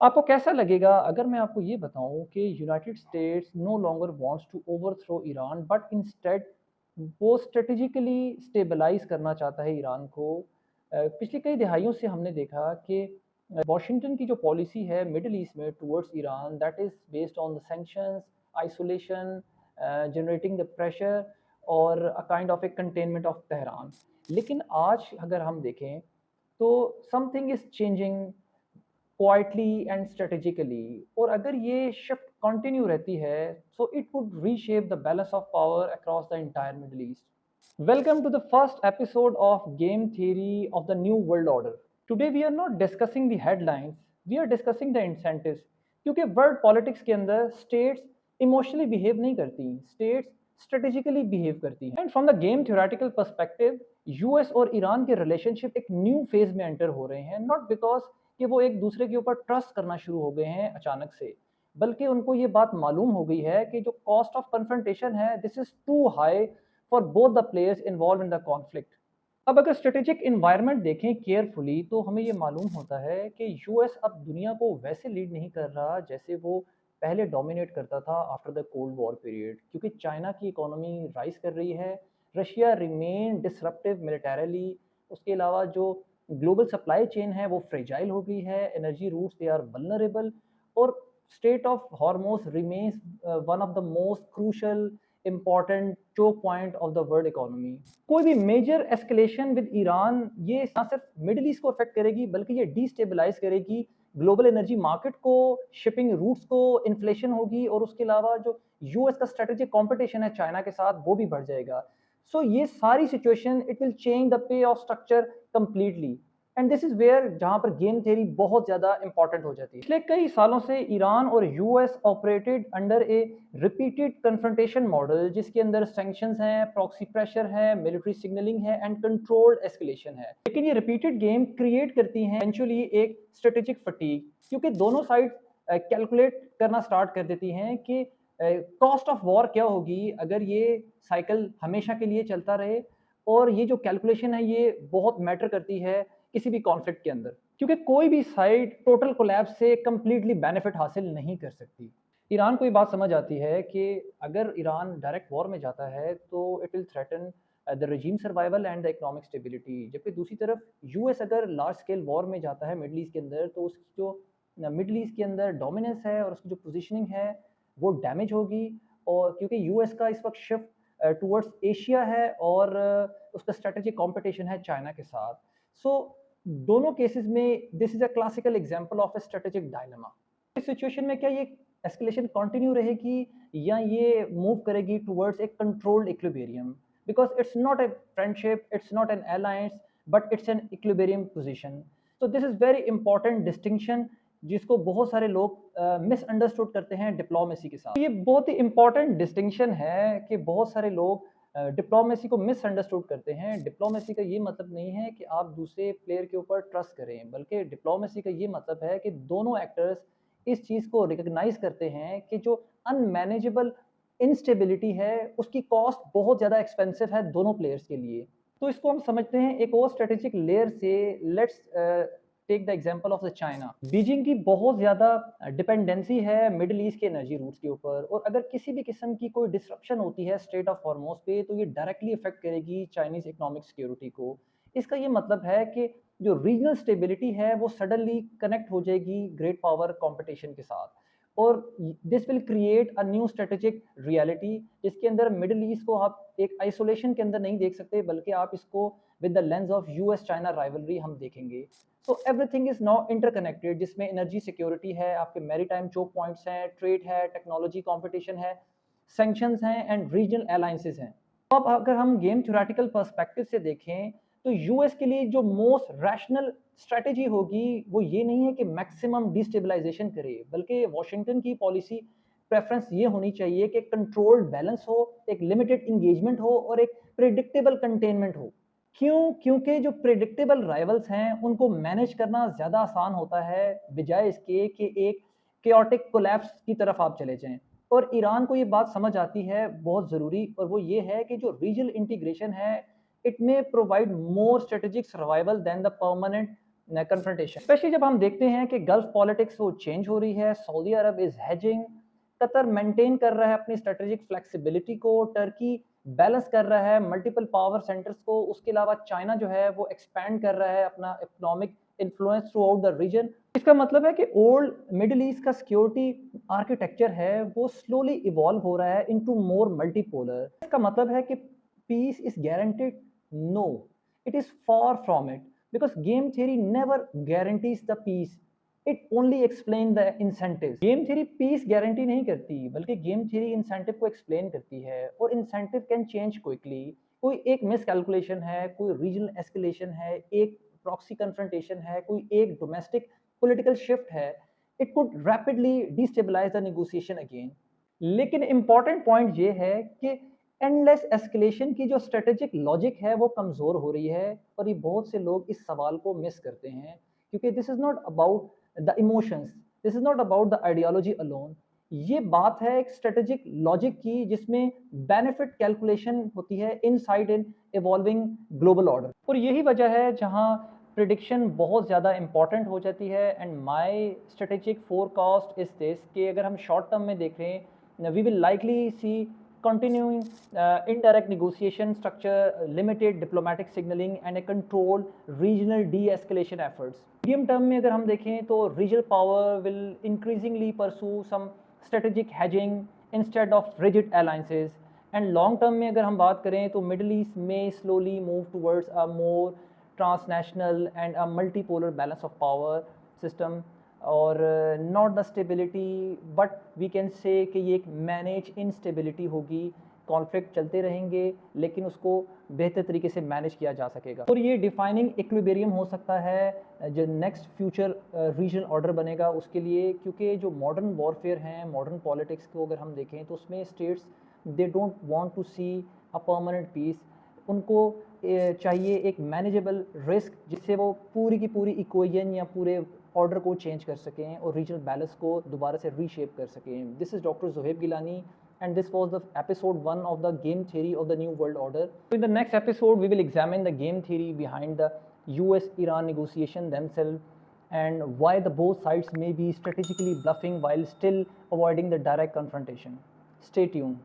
आपको कैसा लगेगा अगर मैं आपको ये बताऊं कि United States no longer wants to overthrow Iran but instead वो स्ट्रेटेजिकली स्टेबलाइज करना चाहता है ईरान को। पिछली कई दिहाइयों से हमने देखा कि वॉशिंगटन की जो पॉलिसी है मिडिल ईस्ट में towards Iran that is based on the sanctions, isolation, generating the pressure और a kind of a containment of Tehran. लेकिन आज अगर हम देखें तो something is changing quietly and strategically, और अगर ये शिफ्ट कंटिन्यू रहती है so it would reshape the balance of power across the entire middle east. Welcome to the first episode of game theory of the new world order. Today we are not discussing the headlines, we are discussing the incentives. क्योंकि world politics के अंदर states emotionally behave नहीं करती, states strategically behave करती हैं। And from the game theoretical perspective US और Iran के relationship एक न्यू फेज में एंटर हो रहे हैं, नॉट बिकॉज कि वो एक दूसरे के ऊपर ट्रस्ट करना शुरू हो गए हैं अचानक से, बल्कि उनको ये बात मालूम हो गई है कि जो कॉस्ट ऑफ कन्फ्रंटेशन है this is too high for both the players involve in the conflict. अब अगर स्ट्रेटेजिक इन्वायरमेंट देखें केयरफुली तो हमें ये मालूम होता है कि यूएस अब दुनिया को वैसे लीड नहीं कर रहा जैसे वो पहले डोमिनेट करता था after the cold war period, क्योंकि चाइना की इकोनॉमी राइज कर रही है, रशिया रिमेन डिसरप्टिव मिलिटरली, उसके अलावा जो ग्लोबल सप्लाई चेन है वो फ्रेजाइल हो गई है, energy routes they are vulnerable, और strait of Hormuz remains one of the most crucial important choke point of the world economy. कोई भी मेजर एस्केलेशन विद ईरान ये ना सिर्फ मिडिल ईस्ट को अफेक्ट करेगी बल्कि ये डीस्टेबलाइज करेगी ग्लोबल एनर्जी मार्केट को, शिपिंग रूट्स को, इन्फ्लेशन होगी, और उसके अलावा जो यूएस का स्ट्रेटेजिक कंपटीशन है चाइना के साथ वो भी बढ़ जाएगा। सो ये सारी situation it will change the payoff structure completely, and this is where जहां पर गेम थ्योरी बहुत ज्यादा इंपॉर्टेंट हो जाती है। पिछले कई सालों से ईरान और यूएस ऑपरेटेड अंडर ए रिपीटेड कन्फ्रंटेशन मॉडल, जिसके अंदर सैंक्शंस हैं, प्रॉक्सी प्रेशर है, मिलिट्री सिग्नलिंग है एंड कंट्रोल्ड एस्केलेशन है। लेकिन ये रिपीटेड गेम क्रिएट करती हैं इवेंचुअली एक स्ट्रेटेजिक फटीग, क्योंकि दोनों साइड कैलकुलेट करना स्टार्ट कर देती हैं कि कॉस्ट ऑफ वॉर क्या होगी अगर ये साइकिल हमेशा के लिए चलता रहे, और ये जो कैलकुलेशन है ये बहुत मैटर करती है किसी भी कॉन्फ्लिक्ट के अंदर, क्योंकि कोई भी साइड टोटल कोलैप्स से कंप्लीटली बेनिफिट हासिल नहीं कर सकती। ईरान को ये बात समझ आती है कि अगर ईरान डायरेक्ट वॉर में जाता है तो it will threaten the रजीम survival and the economic stability, जबकि दूसरी तरफ यूएस अगर लार्ज स्केल वॉर में जाता है मिडल ईस्ट के अंदर तो उसकी जो मिडल ईस्ट के अंदर डोमिनेंस है और उसकी जो पोजीशनिंग है वो डैमेज होगी, और क्योंकि यूएस का इस वक्त शिफ्ट टुवर्ड्स एशिया है और उसका स्ट्रेटेजिक कॉम्पिटिशन है चाइना के साथ। सो दोनों केसेस में this is a classical example of A strategic dilemma. इस सिचुएशन में क्या ये एस्केलेशन कंटिन्यू रहेगी या ये मूव करेगी towards a controlled equilibrium, because it's not a friendship, it's not an alliance, but it's an equilibrium position. तो this is very important distinction जिसको बहुत सारे लोग मिसअंडरस्टूड करते हैं डिप्लोमेसी के साथ। ये बहुत ही इंपॉर्टेंट डिस्टिंक्शन है कि बहुत सारे लोग डिप्लोमेसी को मिसअंडरस्टूड करते हैं। डिप्लोमेसी का ये मतलब नहीं है कि आप दूसरे प्लेयर के ऊपर ट्रस्ट करें, बल्कि डिप्लोमेसी का ये मतलब है कि दोनों एक्टर्स इस चीज़ को रिकग्नाइज करते हैं कि जो अनमैनेजेबल इंस्टेबिलिटी है उसकी कॉस्ट बहुत ज़्यादा एक्सपेंसिव है दोनों प्लेयर्स के लिए। तो इसको हम समझते हैं एक और स्ट्रेटेजिक लेयर से। Let's take the example of the China. Beijing की बहुत ज़्यादा डिपेंडेंसी है मिडिल ईस्ट के एनर्जी रूट्स के ऊपर, और अगर किसी भी किस्म की कोई डिसरप्शन होती है स्ट्रेट ऑफ हॉर्मोज पे तो ये डायरेक्टली इफेक्ट करेगी चाइनीज इकोनॉमिक सिक्योरिटी को। इसका ये मतलब है कि जो रीजनल स्टेबिलिटी है वो सडनली कनेक्ट हो जाएगी ग्रेट पावर कंपटीशन के साथ, और this will create a new strategic reality जिसके अंदर मिडिल ईस्ट को आप एक आइसोलेशन के अंदर नहीं देख सकते, बल्कि आप इसको with the lens of US China rivalry हम देखेंगे। So everything is now interconnected, जिसमें एनर्जी सिक्योरिटी है, आपके मैरीटाइम चोक पॉइंट्स हैं, ट्रेड है, टेक्नोलॉजी कंपटीशन है, सैंक्शंस हैं एंड रीजनल अलायंसेस हैं। तो अब अगर हम गेम थ्योरेटिकल पर्सपेक्टिव से देखें तो यूएस के लिए जो मोस्ट रैशनल स्ट्रेटेजी होगी वो ये नहीं है कि मैक्सिमम डिस्टेबलाइजेशन करे, बल्कि वॉशिंगटन की पॉलिसी प्रेफरेंस ये होनी चाहिए कि कंट्रोल्ड बैलेंस हो, एक लिमिटेड इंगेजमेंट हो और एक प्रिडिक्टेबल कंटेनमेंट हो। क्यों? क्योंकि जो प्रिडिक्टेबल राइवल्स हैं उनको मैनेज करना ज़्यादा आसान होता है बजाय इसके कि एक केओटिक कोलैप्स की तरफ आप चले जाएं। और ईरान को ये बात समझ आती है बहुत ज़रूरी, और वो ये है कि जो रीजनल इंटीग्रेशन है it may provide more strategic survival than the permanent confrontation, specially जब हम देखते हैं कि गल्फ पॉलिटिक्स वो चेंज हो रही है, Saudi Arab is hedging, Qatar maintain कर रहा है अपनी स्ट्रेटेजिक फ्लेक्सिबिलिटी को, टर्की बैलेंस कर रहा है मल्टीपल पावर सेंटर्स को, उसके अलावा चाइना जो है वो एक्सपैंड कर रहा है अपना economic influence throughout the region. इसका मतलब है कि ओल्ड मिडिल ईस्ट का सिक्योरिटी आर्किटेक्चर है वो स्लोली इवॉल्व हो रहा है इनटू मोर मल्टीपोलर। इसका मतलब है कि peace is guaranteed? No, it is far from it, because game theory never guarantees the peace, it only explains the incentives। Game theory peace guarantee नहीं करती, बल्कि गेम थ्योरी इंसेंटिव को explain करती है, और इंसेंटिव कैन चेंज क्विकली। कोई एक miss calculation है, कोई रीजनल एस्केलेशन है, एक प्रॉक्सी कन्फ्रंटेशन है, कोई एक डोमेस्टिक पॉलिटिकल शिफ्ट है, it could rapidly destabilise the negotiation again. लेकिन इंपॉर्टेंट पॉइंट ये है कि एंडलेस एस्केलेशन की जो स्ट्रेटेजिक लॉजिक है वो कमज़ोर हो रही है, और ये बहुत से लोग इस सवाल को मिस करते हैं, क्योंकि this is not about the emotions, this is not about the ideology alone. ये बात है एक स्ट्रेटेजिक लॉजिक की, जिसमें बेनिफिट कैलकुलेशन होती है inside in evolving global order. और यही वजह है जहाँ प्रिडिक्शन बहुत ज़्यादा इंपॉर्टेंट हो जाती है। And my strategic forecast is this, कि अगर हम शॉर्ट टर्म में देख रहे हैं, we will likely see continuing indirect negotiation structure, limited diplomatic signaling and a controlled regional de-escalation efforts। medium term में अगर हम देखें तो regional power will increasingly pursue some strategic hedging instead of rigid alliances, and long term में अगर हम बात करें तो Middle East may slowly move towards a more transnational and a multipolar balance of power system, और not the stability but we can say कि ये एक मैनेज इनस्टेबिलिटी होगी। कॉन्फ्लिक्ट चलते रहेंगे लेकिन उसको बेहतर तरीके से मैनेज किया जा सकेगा, और ये डिफाइनिंग इक्विलिब्रियम हो सकता है जो नेक्स्ट फ्यूचर रीजनल ऑर्डर बनेगा उसके लिए। क्योंकि जो मॉडर्न वॉरफेयर हैं, मॉडर्न पॉलिटिक्स को अगर हम देखें तो उसमें states they don't want to see a permanent peace, उनको चाहिए एक मैनेजेबल रिस्क जिससे वो पूरी की पूरी इक्वेशन या पूरे ऑर्डर को चेंज कर सकें और रीजनल बैलेंस को दोबारा से रीशेप कर सकें। This is doctor Zoheb Gilani and this was the episode 1 of the game theory of the new world order. So in the next episode we will examine the game theory behind the US Iran negotiation themselves and why the both sides may be strategically bluffing while still avoiding the direct confrontation. Stay tuned.